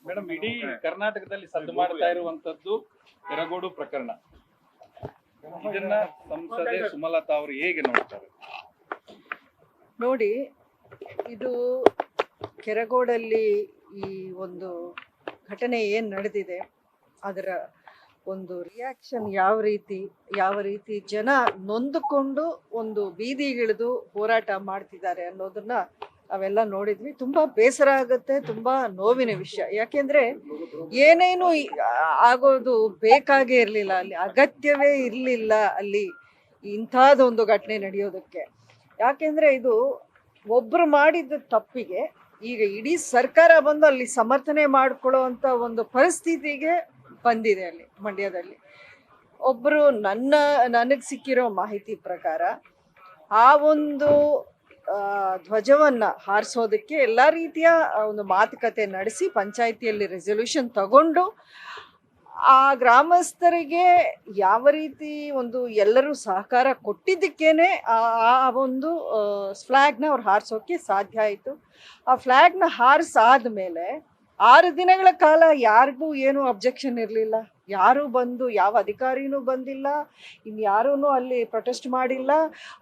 Madam, ಇಡೀ ಕರ್ನಾಟಕದಲ್ಲಿ ಸದ್ದು ಮಾಡ್ತಾ ಇರುವಂತದ್ದು ಕೆರಗೋಡು ಪ್ರಕರಣ. ಇದನ್ನ ಸಂಸದೆ ಸುಮಲತಾ ಅವರು ಹೇಗೆ ನೋಡ್ತಾರೆ? ನೋಡಿ, ಇದು ಕೆರಗೋಡಲ್ಲಿ ಈ ಒಂದು ಘಟನೆ ಏನು ನಡೆದಿದೆ ಅದರ ಒಂದು ರಿಯಾಕ್ಷನ್ ಯಾವ ರೀತಿ ಜನ ನೊಂದುಕೊಂಡು ಒಂದು ಬೀದಿಗಿಳಿದು ಹೋರಾಟ ಮಾಡ್ತಿದ್ದಾರೆ ಅನ್ನೋದನ್ನ ನಾವೆಲ್ಲ ನೋಡಿದ್ವಿ. ತುಂಬಾ ಬೇಸರ ಆಗುತ್ತೆ, ತುಂಬಾ ನೋವಿನ ವಿಷಯ. ಯಾಕೆಂದ್ರೆ ಏನೇನು ಆಗೋದು ಬೇಕಾಗೇ ಇರಲಿಲ್ಲ, ಅಲ್ಲಿ ಅಗತ್ಯವೇ ಇರಲಿಲ್ಲ ಅಲ್ಲಿ ಇಂಥದ್ದೊಂದು ಘಟನೆ ನಡೆಯೋದಕ್ಕೆ. ಯಾಕೆಂದ್ರೆ ಇದು ಒಬ್ರು ಮಾಡಿದ ತಪ್ಪಿಗೆ ಈಗ ಇಡೀ ಸರ್ಕಾರ ಬಂದು ಅಲ್ಲಿ ಸಮರ್ಥನೆ ಮಾಡ್ಕೊಳ್ಳೋ ಅಂತ ಒಂದು ಪರಿಸ್ಥಿತಿಗೆ ಬಂದಿದೆ ಅಲ್ಲಿ ಮಂಡ್ಯದಲ್ಲಿ. ಒಬ್ರು ನನಗೆ ಸಿಕ್ಕಿರೋ ಮಾಹಿತಿ ಪ್ರಕಾರ ಆ ಒಂದು ಧ್ವಜವನ್ನ ಹಾರಿಸೋದಕ್ಕೆ ಎಲ್ಲ ರೀತಿಯ ಒಂದು ಮಾತುಕತೆ ನಡೆಸಿ ಪಂಚಾಯಿತಿಯಲ್ಲಿ ರೆಸೊಲ್ಯೂಷನ್ ತಗೊಂಡು ಆ ಗ್ರಾಮಸ್ಥರಿಗೆ ಯಾವ ರೀತಿ ಒಂದು ಎಲ್ಲರೂ ಸಹಕಾರ ಕೊಟ್ಟಿದ್ದಕ್ಕೇನೆ ಆ ಒಂದು ಫ್ಲ್ಯಾಗ್ನ ಅವ್ರು ಹಾರಿಸೋಕೆ ಸಾಧ್ಯ ಆಯಿತು. ಆ ಫ್ಲ್ಯಾಗ್ನ ಹಾರಿಸಾದ್ಮೇಲೆ 6 ದಿನಗಳ ಕಾಲ ಯಾರಿಗೂ ಏನು ಅಬ್ಜೆಕ್ಷನ್ ಇರಲಿಲ್ಲ. ಯಾರೂ ಬಂದು ಯಾವ ಅಧಿಕಾರಿನೂ ಬಂದಿಲ್ಲ, ಇನ್ಯಾರೂ ಅಲ್ಲಿ ಪ್ರೊಟೆಸ್ಟ್ ಮಾಡಿಲ್ಲ,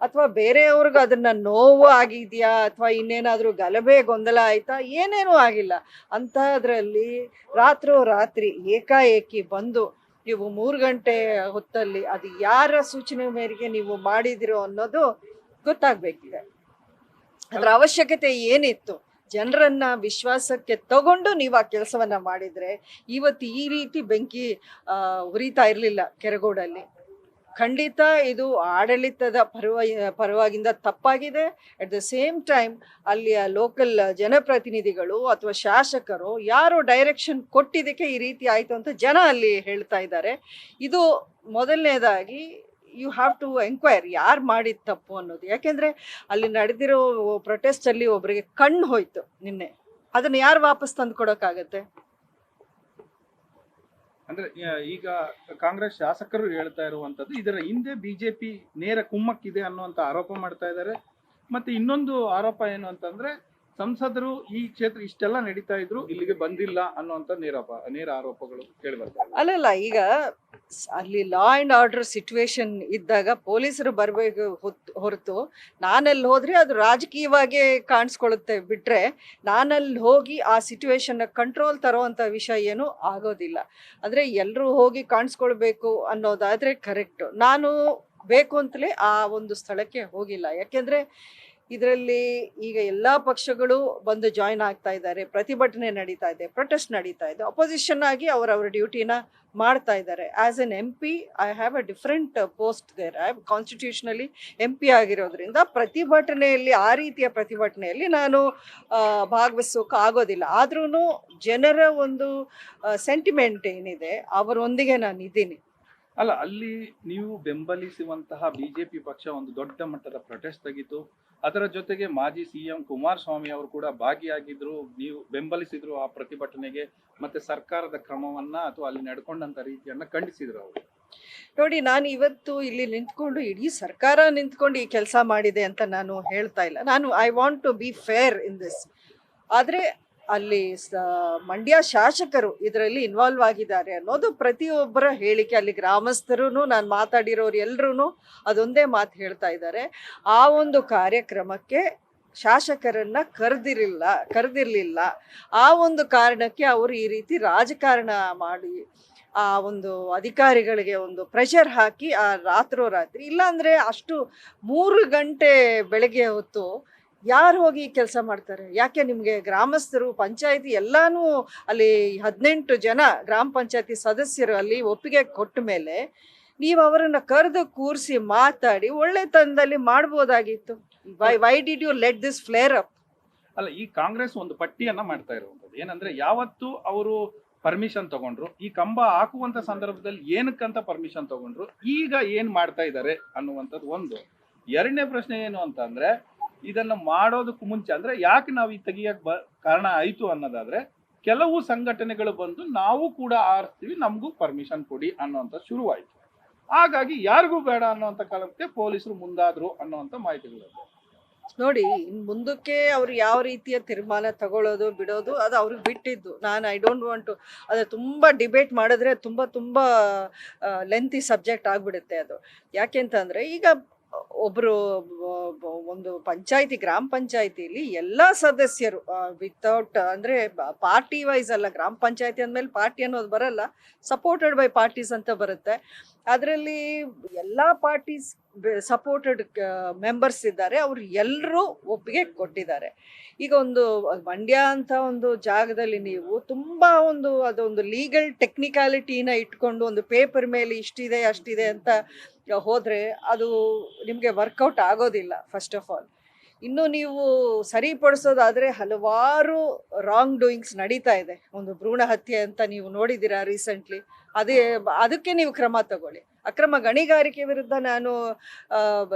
ಅಥವಾ ಬೇರೆಯವ್ರಿಗೆ ಅದನ್ನು ನೋವು ಆಗಿದೆಯಾ ಅಥವಾ ಇನ್ನೇನಾದರೂ ಗಲಭೆ ಗೊಂದಲ ಆಯಿತಾ, ಏನೇನೂ ಆಗಿಲ್ಲ. ಅಂಥದ್ರಲ್ಲಿ ರಾತ್ರಿ ಏಕಾಏಕಿ ಬಂದು ನೀವು 3 ಗಂಟೆ ಹೊತ್ತಲ್ಲಿ ಅದು ಯಾರ ಸೂಚನೆ ಮೇರೆಗೆ ನೀವು ಮಾಡಿದಿರೋ ಅನ್ನೋದು ಗೊತ್ತಾಗಬೇಕಿದೆ. ಅದರ ಅವಶ್ಯಕತೆ ಏನಿತ್ತು? ಜನರನ್ನ ವಿಶ್ವಾಸಕ್ಕೆ ತಗೊಂಡು ನೀವು ಆ ಕೆಲಸವನ್ನ ಮಾಡಿದ್ರೆ ಇವತ್ತು ಈ ರೀತಿ ಬೆಂಕಿ ಉರಿತಾ ಇರಲಿಲ್ಲ ಕೆರಗೋಡಲ್ಲಿ. ಖಂಡಿತ ಇದು ಆಡಳಿತದ ಪರವಾಗಿಂದ ತಪ್ಪಾಗಿದೆ. ಅಟ್ ದ ಸೇಮ್ ಟೈಮ್ ಅಲ್ಲಿಯ ಲೋಕಲ್ ಜನಪ್ರತಿನಿಧಿಗಳು ಅಥವಾ ಶಾಸಕರು ಯಾರು ಡೈರೆಕ್ಷನ್ ಕೊಟ್ಟಿದ್ದಕ್ಕೆ ಈ ರೀತಿ ಆಯಿತು ಅಂತ ಜನ ಅಲ್ಲಿ ಹೇಳ್ತಾ ಇದ್ದಾರೆ. ಇದು ಮೊದಲನೇದಾಗಿ ಯು ಹ್ಯಾವ್ ಟು ಎಂಕ್ವೈರ್ ಯಾರು ಮಾಡಿದ ತಪ್ಪು ಅನ್ನೋದು. ಯಾಕೆಂದರೆ ಅಲ್ಲಿ ನಡೆದಿರೋ ಪ್ರೊಟೆಸ್ಟಲ್ಲಿ ಒಬ್ಬರಿಗೆ ಕಣ್ಣು ಹೋಯ್ತು ನಿನ್ನೆ. ಅದನ್ನು ಯಾರು ವಾಪಸ್ ತಂದು ಕೊಡೋಕ್ಕಾಗತ್ತೆ? ಅಂದ್ರೆ ಈಗ ಕಾಂಗ್ರೆಸ್ ಶಾಸಕರು ಹೇಳ್ತಾ ಇರುವಂತದ್ದು ಇದರ ಹಿಂದೆ ಬಿಜೆಪಿ ನೇರ ಕುಮ್ಮಕ್ಕಿದೆ ಅನ್ನುವಂತ ಆರೋಪ ಮಾಡ್ತಾ ಇದ್ದಾರೆ. ಮತ್ತೆ ಇನ್ನೊಂದು ಆರೋಪ ಏನು ಅಂತಂದ್ರೆ ಸಂಸದರು ಈ ಕ್ಷೇತ್ರ ಇಷ್ಟೆಲ್ಲ ನಡೀತಾ ಇದ್ರು ಇಲ್ಲಿಗೆ ಬಂದಿಲ್ಲ ಅನ್ನುವಂತ ನೇರ ಆರೋಪಗಳು ಕೇಳಿ ಬರ್ತಾ ಇದೆ. ಅಲ್ಲಲ್ಲ, ಈಗ ಅಲ್ಲಿ ಲಾ ಅಂಡ್ ಆರ್ಡರ್ ಸಿಚುವೇಶನ್ ಇದ್ದಾಗ ಪೊಲೀಸರು ಬರಬೇಕು ಹೊರತು ನಾನಲ್ಲಿ ಹೋದ್ರೆ ಅದು ರಾಜಕೀಯವಾಗಿ ಕಾಣಿಸ್ಕೊಳ್ಳುತ್ತೆ ಬಿಟ್ರೆ ನಾನಲ್ಲಿ ಹೋಗಿ ಆ ಸಿಚುವೇಶನ್ನ ಕಂಟ್ರೋಲ್ ತರೋವಂಥ ವಿಷಯ ಏನು ಆಗೋದಿಲ್ಲ. ಅಂದರೆ ಎಲ್ಲರೂ ಹೋಗಿ ಕಾಣಿಸ್ಕೊಳ್ಬೇಕು ಅನ್ನೋದಾದರೆ ಕರೆಕ್ಟು. ನಾನು ಬೇಕು ಅಂತಲೇ ಆ ಒಂದು ಸ್ಥಳಕ್ಕೆ ಹೋಗಿಲ್ಲ. ಯಾಕೆಂದರೆ ಇದರಲ್ಲಿ ಈಗ ಎಲ್ಲ ಪಕ್ಷಗಳು ಬಂದು ಜಾಯಿನ್ ಆಗ್ತಾ ಇದ್ದಾರೆ, ಪ್ರತಿಭಟನೆ ನಡೀತಾ ಇದೆ, ಪ್ರೊಟೆಸ್ಟ್ ನಡೀತಾ ಇದೆ, ಅಪೋಸಿಷನ್ ಆಗಿ ಅವರವರ ಡ್ಯೂಟಿನ ಮಾಡ್ತಾ ಇದ್ದಾರೆ. As an MP I have a different post there. I have constitutionally MP ಆಗಿರೋದ್ರಿಂದ ಪ್ರತಿಭಟನೆಯಲ್ಲಿ ಆ ರೀತಿಯ ಪ್ರತಿಭಟನೆಯಲ್ಲಿ ನಾನು ಭಾಗವಹಿಸೋಕೆ ಆಗೋದಿಲ್ಲ. ಆದ್ರೂ ಜನರ ಒಂದು ಸೆಂಟಿಮೆಂಟ್ ಏನಿದೆ ಅವರೊಂದಿಗೆ ನಾನು ಇದ್ದೀನಿ. ಅಲ್ಲ, ಅಲ್ಲಿ ನೀವು ಬೆಂಬಲಿಸುವಂತಹ ಬಿಜೆಪಿ ಪಕ್ಷ ಒಂದು ದೊಡ್ಡ ಮಟ್ಟದ ಪ್ರೊಟೆಸ್ಟ್ ತೆಗಿತು. ಅದರ ಜೊತೆಗೆ ಮಾಜಿ CM ಕುಮಾರಸ್ವಾಮಿ ಅವರು ಕೂಡ ಭಾಗಿಯಾಗಿದ್ರು, ನೀವು ಬೆಂಬಲಿಸಿದ್ರು ಆ ಪ್ರತಿಭಟನೆಗೆ, ಮತ್ತೆ ಸರ್ಕಾರದ ಕ್ರಮವನ್ನ ಅಥವಾ ಅಲ್ಲಿ ನಡ್ಕೊಂಡಂತ ರೀತಿಯನ್ನ ಖಂಡಿಸಿದ್ರು ಅವರು. ನೋಡಿ, ನಾನು ಇವತ್ತು ಇಲ್ಲಿ ನಿಂತ್ಕೊಂಡು ಇಡೀ ಸರ್ಕಾರ ನಿಂತ್ಕೊಂಡು ಈ ಕೆಲಸ ಮಾಡಿದೆ ಅಂತ ನಾನು ಹೇಳ್ತಾ ಇಲ್ಲ. I want to be fair in this. ಆದರೆ ಅಲ್ಲಿ ಮಂಡ್ಯ ಶಾಸಕರು ಇದರಲ್ಲಿ ಇನ್ವಾಲ್ವ್ ಆಗಿದ್ದಾರೆ ಅನ್ನೋದು ಪ್ರತಿಯೊಬ್ಬರ ಹೇಳಿಕೆ. ಅಲ್ಲಿ ಗ್ರಾಮಸ್ಥರು, ನಾನು ಮಾತಾಡಿರೋರು ಎಲ್ಲರೂ ಅದೊಂದೇ ಮಾತು ಹೇಳ್ತಾ ಇದ್ದಾರೆ. ಆ ಒಂದು ಕಾರ್ಯಕ್ರಮಕ್ಕೆ ಶಾಸಕರನ್ನ ಕರೆದಿರಲಿಲ್ಲ. ಆ ಒಂದು ಕಾರಣಕ್ಕೆ ಅವರು ಈ ರೀತಿ ರಾಜಕಾರಣ ಮಾಡಿ ಆ ಒಂದು ಅಧಿಕಾರಿಗಳಿಗೆ ಒಂದು ಪ್ರೆಷರ್ ಹಾಕಿ ಆ ರಾತ್ರಿ ಇಲ್ಲಾಂದರೆ ಅಷ್ಟು 3 ಗಂಟೆ ಬೆಳಗ್ಗೆ ಹೊತ್ತು ಯಾರು ಹೋಗಿ ಕೆಲಸ ಮಾಡ್ತಾರೆ? ಯಾಕೆ ನಿಮಗೆ ಗ್ರಾಮಸ್ಥರು, ಪಂಚಾಯತಿ ಎಲ್ಲಾನು ಅಲ್ಲಿ 18 ಜನ ಗ್ರಾಮ ಪಂಚಾಯತಿ ಸದಸ್ಯರು ಅಲ್ಲಿ ಒಪ್ಪಿಗೆ ಕೊಟ್ಟ ಮೇಲೆ ನೀವು ಅವರನ್ನು ಕರೆದು ಕೂರಿಸಿ ಮಾತಾಡಿ ಒಳ್ಳೆ ತಂದಲ್ಲಿ ಮಾಡ್ಬೋದಾಗಿತ್ತು. Why did you let this flare up? ಅಲ್ಲ, ಈ ಕಾಂಗ್ರೆಸ್ ಒಂದು ಪಟ್ಟಿಯನ್ನ ಮಾಡ್ತಾ ಇರುವಂಥದ್ದು ಏನಂದ್ರೆ ಯಾವತ್ತು ಅವರು ಪರ್ಮಿಷನ್ ತಗೊಂಡ್ರು, ಈ ಕಂಬ ಹಾಕುವಂತ ಸಂದರ್ಭದಲ್ಲಿ ಏನಕ್ಕಂತ ಪರ್ಮಿಷನ್ ತಗೊಂಡ್ರು, ಈಗ ಏನ್ ಮಾಡ್ತಾ ಇದ್ದಾರೆ ಅನ್ನುವಂಥದ್ದು ಒಂದು. ಎರಡನೇ ಪ್ರಶ್ನೆ ಏನು ಅಂತ ಅಂದ್ರೆ ಇದನ್ನ ಮಾಡೋದಕ್ಕೂ ಮುಂಚೆ ಅಂದ್ರೆ ಯಾಕೆ ನಾವು ಈ ತೆಗಿಯಕ್ ಕಾರಣ ಆಯ್ತು ಅನ್ನೋದಾದ್ರೆ ಕೆಲವು ಸಂಘಟನೆಗಳು ಬಂದು ನಾವು ಕೂಡ ಆರಿಸ್ತೀವಿ, ನಮಗೂ ಪರ್ಮಿಷನ್ ಕೊಡಿ ಅನ್ನೋಂಥ ಶುರುವಾಯಿತು. ಹಾಗಾಗಿ ಯಾರಿಗೂ ಬೇಡ ಅನ್ನೋಂಥ ಕಾಲಕ್ಕೆ ಪೊಲೀಸರು ಮುಂದಾದ್ರು ಅನ್ನೋಂಥ ಮಾಹಿತಿಗಳು. ನೋಡಿ, ಇನ್ ಮುಂದಕ್ಕೆ ಅವ್ರು ಯಾವ ರೀತಿಯ ತೀರ್ಮಾನ ತಗೊಳ್ಳೋದು ಬಿಡೋದು ಅದು ಅವ್ರಿಗೆ ಬಿಟ್ಟಿದ್ದು. ನಾನು ಐ ಡೋಂಟ್ ವಾಂಟ್ ಟು ಅದು ತುಂಬ ಡಿಬೇಟ್ ಮಾಡಿದ್ರೆ ತುಂಬ ಲೆಂತಿ ಸಬ್ಜೆಕ್ಟ್ ಆಗ್ಬಿಡುತ್ತೆ ಅದು. ಯಾಕೆಂತಂದ್ರೆ ಈಗ ಒಬ್ರು ಒಂದು ಪಂಚಾಯತಿ, ಗ್ರಾಮ ಪಂಚಾಯತಿಲಿ ಎಲ್ಲ ಸದಸ್ಯರು ವಿತೌಟ್ ಅಂದ್ರೆ ಪಾರ್ಟಿ ವೈಸ್ ಅಲ್ಲ, ಗ್ರಾಮ ಪಂಚಾಯತಿ ಅಂದಮೇಲೆ ಪಾರ್ಟಿ ಅನ್ನೋದು ಬರಲ್ಲ, ಸಪೋರ್ಟೆಡ್ ಬೈ ಪಾರ್ಟೀಸ್ ಅಂತ ಬರುತ್ತೆ. ಅದರಲ್ಲಿ ಎಲ್ಲ ಪಾರ್ಟೀಸ್ ಸಪೋರ್ಟೆಡ್ ಮೆಂಬರ್ಸ್ ಇದ್ದಾರೆ, ಅವ್ರು ಎಲ್ಲರೂ ಒಪ್ಪಿಗೆ ಕೊಟ್ಟಿದ್ದಾರೆ. ಈಗ ಒಂದು ಮಂಡ್ಯ ಅಂತ ಒಂದು ಜಾಗದಲ್ಲಿ ನೀವು ತುಂಬಾ ಅದೊಂದು ಲೀಗಲ್ ಟೆಕ್ನಿಕಾಲಿಟಿನ ಇಟ್ಕೊಂಡು ಒಂದು ಪೇಪರ್ ಮೇಲೆ ಇಷ್ಟಿದೆ ಅಷ್ಟಿದೆ ಅಂತ ಹೋದ್ರೆ ಅದು ನಿಮಗೆ ವರ್ಕೌಟ್ ಆಗೋದಿಲ್ಲ. ಫಸ್ಟ್ ಆಫ್ ಆಲ್, ಇನ್ನು ನೀವು ಸರಿಪಡಿಸೋದಾದ್ರೆ ಹಲವಾರು ರಾಂಗ್ ಡೂಯಿಂಗ್ಸ್ ನಡೀತಾ ಇದೆ. ಒಂದು ಭ್ರೂಣ ಹತ್ಯೆ ಅಂತ ನೀವು ನೋಡಿದ್ದೀರಾ ರೀಸೆಂಟ್ಲಿ, ಅದಕ್ಕೆ ನೀವು ಕ್ರಮ ತಗೊಳ್ಳಿ. ಅಕ್ರಮ ಗಣಿಗಾರಿಕೆ ವಿರುದ್ಧ ನಾನು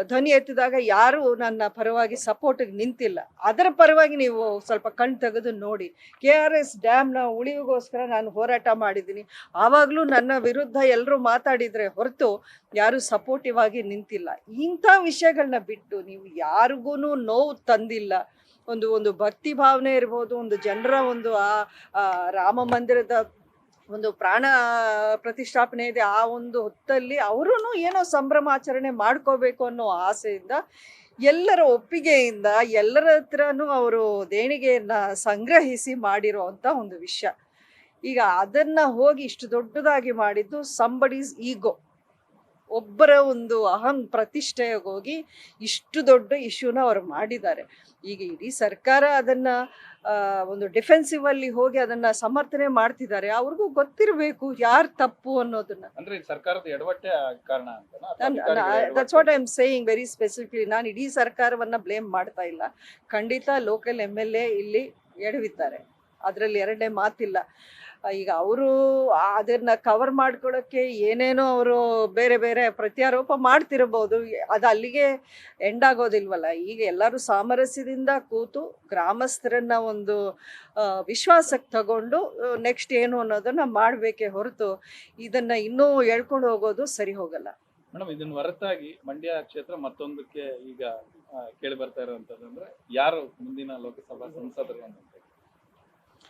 ಧ್ವನಿ ಎತ್ತಿದಾಗ ಯಾರು ನನ್ನ ಪರವಾಗಿ ಸಪೋರ್ಟಿಗೆ ನಿಂತಿಲ್ಲ. ಅದರ ಪರವಾಗಿ ನೀವು ಸ್ವಲ್ಪ ಕಣ್ ತೆಗೆದು ನೋಡಿ. KRS ಡ್ಯಾಮ್ನ ಉಳಿವಿಗೋಸ್ಕರ ನಾನು ಹೋರಾಟ ಮಾಡಿದ್ದೀನಿ, ಆವಾಗಲೂ ನನ್ನ ವಿರುದ್ಧ ಎಲ್ಲರೂ ಮಾತಾಡಿದರೆ ಹೊರತು ಯಾರು ಸಪೋರ್ಟಿವ್ ಆಗಿ ನಿಂತಿಲ್ಲ. ಇಂಥ ವಿಷಯಗಳನ್ನ ಬಿಟ್ಟು ನೀವು ಯಾರಿಗೂ ನೋವು ತಂದಿಲ್ಲ. ಒಂದು ಭಕ್ತಿ ಭಾವನೆ ಇರ್ಬೋದು, ಒಂದು ಜನರ ಆ ರಾಮ ಮಂದಿರದ ಒಂದು ಪ್ರಾಣ ಪ್ರತಿಷ್ಠಾಪನೆ ಇದೆ, ಆ ಒಂದು ಹೊತ್ತಲ್ಲಿ ಅವರೂ ಏನೋ ಸಂಭ್ರಮಾಚರಣೆ ಮಾಡ್ಕೋಬೇಕು ಅನ್ನೋ ಆಸೆಯಿಂದ ಎಲ್ಲರ ಒಪ್ಪಿಗೆಯಿಂದ ಎಲ್ಲರ ಹತ್ರನೂ ಅವರು ದೇಣಿಗೆಯನ್ನ ಸಂಗ್ರಹಿಸಿ ಮಾಡಿರೋವಂಥ ಒಂದು ವಿಷಯ. ಈಗ ಅದನ್ನ ಹೋಗಿ ಇಷ್ಟು ದೊಡ್ಡದಾಗಿ ಮಾಡಿದ್ದು ಸಂಬಡೀಸ್ ಈಗೋ, ಒಬ್ಬರ ಒಂದು ಅಹಂ ಪ್ರತಿಷ್ಠೆಗೆ ಹೋಗಿ ಇಷ್ಟು ದೊಡ್ಡ ಇಶ್ಯೂನ ಅವ್ರು ಮಾಡಿದ್ದಾರೆ. ಈಗ ಇಡೀ ಸರ್ಕಾರ ಅದನ್ನ ಒಂದು ಡಿಫೆನ್ಸಿವ್ ಅಲ್ಲಿ ಹೋಗಿ ಅದನ್ನ ಸಮರ್ಥನೆ ಮಾಡ್ತಿದ್ದಾರೆ. ಅವ್ರಿಗೂ ಗೊತ್ತಿರಬೇಕು ಯಾರು ತಪ್ಪು ಅನ್ನೋದನ್ನ. ಅಂದ್ರೆ ಸರ್ಕಾರದ ಎಡವಟ್ಟೆ ಕಾರಣ that's what I am saying very specifically. ನಾನು ಇಡೀ ಸರ್ಕಾರವನ್ನ ಬ್ಲೇಮ್ ಮಾಡ್ತಾ ಇಲ್ಲ. ಖಂಡಿತ ಲೋಕಲ್ MLA ಇಲ್ಲಿ ಎಡವಿದ್ದಾರೆ, ಅದರಲ್ಲಿ ಎರಡನೇ ಮಾತಿಲ್ಲ. ಈಗ ಅವರು ಅದನ್ನ ಕವರ್ ಮಾಡ್ಕೊಳ್ಳೋಕ್ಕೆ ಏನೇನೋ ಅವರು ಬೇರೆ ಬೇರೆ ಪ್ರತ್ಯಾರೋಪ ಮಾಡ್ತಿರಬಹುದು, ಅದು ಅಲ್ಲಿಗೆ ಎಂಡ್ ಆಗೋದಿಲ್ವಲ್ಲ. ಈಗ ಎಲ್ಲರೂ ಸಾಮರಸ್ಯದಿಂದ ಕೂತು ಗ್ರಾಮಸ್ಥರನ್ನ ಒಂದು ವಿಶ್ವಾಸಕ್ಕೆ ತಗೊಂಡು ನೆಕ್ಸ್ಟ್ ಏನು ಅನ್ನೋದನ್ನ ಮಾಡಬೇಕೇ ಹೊರತು ಇದನ್ನ ಇನ್ನೂ ಎಳ್ಕೊಂಡು ಹೋಗೋದು ಸರಿ ಹೋಗಲ್ಲ. ಮೇಡಮ್, ಇದನ್ನ ಹೊರತಾಗಿ ಮಂಡ್ಯ ಕ್ಷೇತ್ರ ಮತ್ತೊಂದಕ್ಕೆ ಈಗ ಕೇಳಿ ಬರ್ತಾ ಇರುವಂತಂದ್ರೆ ಯಾರು ಮುಂದಿನ ಲೋಕಸಭಾ ಸಂಸದರು ಅಂತ.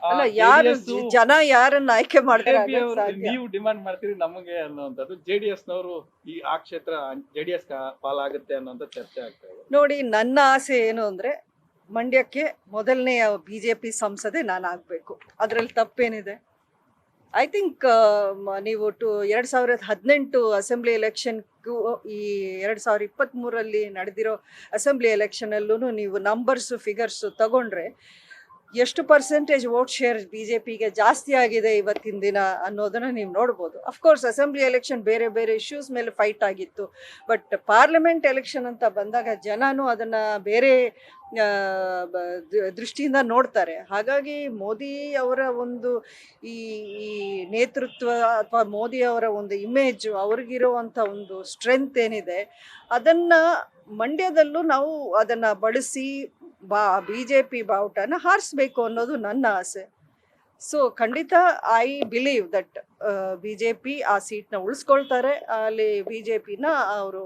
ಅಲ್ಲ, ಯಾರು ಜನ ಯಾರನ್ನ ಆಯ್ಕೆ ಮಾಡ್ತಾರೆ ನೀವು ಡಿಮಾಂಡ್ ಮಾಡ್ತೀರಿ ನಮಗೆ ಅನ್ನುವಂಥದ್ದು. JDS-ನವರು ಆ ಕ್ಷೇತ್ರ JDS ಪಾಲಾಗುತ್ತೆ ಅನ್ನೋಂಥ ಚರ್ಚೆ ಆಗ್ತಾ ಇದೆ. ನೋಡಿ, ನನ್ನ ಆಸೆ ಏನು ಅಂದ್ರೆ ಮಂಡ್ಯಕ್ಕೆ ಮೊದಲನೆಯ BJP ಸಂಸದೆ ನಾನು ಆಗ್ಬೇಕು. ಅದ್ರಲ್ಲಿ ತಪ್ಪೇನಿದೆ? ಐ ಥಿಂಕ್ ನೀವು 2018 ಅಸೆಂಬ್ಲಿ ಎಲೆಕ್ಷನ್ಗೂ ಈ 2023 ನಡೆದಿರೋ ಅಸೆಂಬ್ಲಿ ಎಲೆಕ್ಷನಲ್ಲೂ ನೀವು ನಂಬರ್ಸು ಫಿಗರ್ಸು ತಗೊಂಡ್ರೆ ಎಷ್ಟು ಪರ್ಸೆಂಟೇಜ್ ವೋಟ್ ಶೇರ್ BJPಗೆ ಜಾಸ್ತಿ ಆಗಿದೆ ಇವತ್ತಿನ ದಿನ ಅನ್ನೋದನ್ನ ನೀವು ನೋಡ್ಬೋದು. ಅಫ್ಕೋರ್ಸ್ ಅಸೆಂಬ್ಲಿ ಎಲೆಕ್ಷನ್ ಬೇರೆ ಬೇರೆ ಇಶ್ಯೂಸ್ ಮೇಲೆ ಫೈಟ್ ಆಗಿತ್ತು, ಬಟ್ ಪಾರ್ಲಿಮೆಂಟ್ ಎಲೆಕ್ಷನ್ ಅಂತ ಬಂದಾಗ ಜನನೂ ಅದನ್ನ ಬೇರೆ ದೃಷ್ಟಿಯಿಂದ ನೋಡ್ತಾರೆ. ಹಾಗಾಗಿ ಮೋದಿ ಅವರ ಒಂದು ಈ ನೇತೃತ್ವ ಅಥವಾ ಮೋದಿ ಅವರ ಒಂದು ಇಮೇಜ್, ಅವ್ರಿಗಿರುವಂಥ ಒಂದು ಸ್ಟ್ರೆಂತ್ ಏನಿದೆ ಅದನ್ನ ಮಂಡ್ಯದಲ್ಲೂ ನಾವು ಅದನ್ನ ಬಳಸಿ BJP ಬಾವುಟನ ಹಾರಿಸ್ಬೇಕು ಅನ್ನೋದು ನನ್ನ ಆಸೆ. ಸೊ ಖಂಡಿತ ಐ ಬಿಲೀವ್ ದಟ್ BJP ಆ ಸೀಟ್ನ ಉಳಿಸ್ಕೊಳ್ತಾರೆ. ಅಲ್ಲಿ BJPನ ಅವರು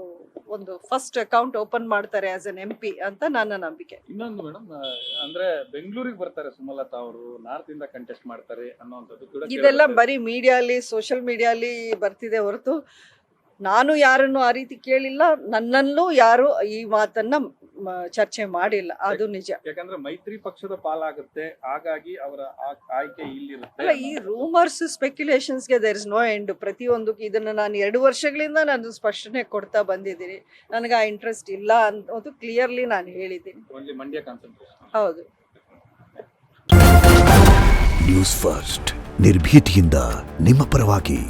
ಒಂದು ಫಸ್ಟ್ ಅಕೌಂಟ್ ಓಪನ್ ಮಾಡ್ತಾರೆ ಆಸ್ ಎನ್ MP ಅಂತ ನನ್ನ ನಂಬಿಕೆ. ಇನ್ನೊಂದು ಮೇಡಮ್, ಅಂದ್ರೆ ಬೆಂಗಳೂರಿಗೆ ಬರ್ತಾರೆ ಸುಮಲತಾ ಅವರು, ನಾರ್ತ್ ಇಂದ ಕಂಟೆಸ್ಟ್ ಮಾಡ್ತಾರೆ ಅನ್ನೋಂಥದ್ದು ಇದೆಲ್ಲ ಬರೀ ಮೀಡಿಯಾಲಿ, ಸೋಷಿಯಲ್ ಮೀಡಿಯಾಲಿ ಬರ್ತಿದೆ ಹೊರತು ನಾನು ಯಾರನ್ನು ಆ ರೀತಿ ಕೇಳಿಲ್ಲ. ನನ್ನಲ್ಲೂ ಯಾರು ಈ ಮಾತನ್ನ ಚರ್ಚೆ ಮಾಡಿಲ್ಲ, ಅದು ನಿಜ. ಯಾಕಂದ್ರೆ ಮೈತ್ರಿ ಪಕ್ಷದ ಪಾಲಾಗುತ್ತೆ, ಹಾಗಾಗಿ ಅವರ ಆಯ್ಕೆ ಇಲ್ಲಿರುತ್ತೆ. ಅಲ್ಲ, ಈ ರೂಮರ್ಸ್ ಸ್ಪೆಕ್ಯುಲೇಷನ್ಸ್ಗೆ ದೇರ್ ಇಸ್ ನೋ ಎಂಡ್. ಪ್ರತಿಯೊಂದಕ್ಕೂ ಇದನ್ನ ನಾನು 2 ವರ್ಷಗಳಿಂದ ನಾನು ಸ್ಪಷ್ಟನೆ ಕೊಡ್ತಾ ಬಂದಿದ್ದೀನಿ. ನನಗೆ ಆ ಇಂಟ್ರೆಸ್ಟ್ ಇಲ್ಲ ಅನ್ನೋದು ಕ್ಲಿಯರ್ಲಿ ನಾನು ಹೇಳಿದ್ದೀನಿ. Only Mandya concentration. ಹೌದು. ನ್ಯೂಸ್ ಫಸ್ಟ್, ನಿರ್ಭೀತಿಯಿಂದ ನಿಮ್ಮ ಪರವಾಗಿ.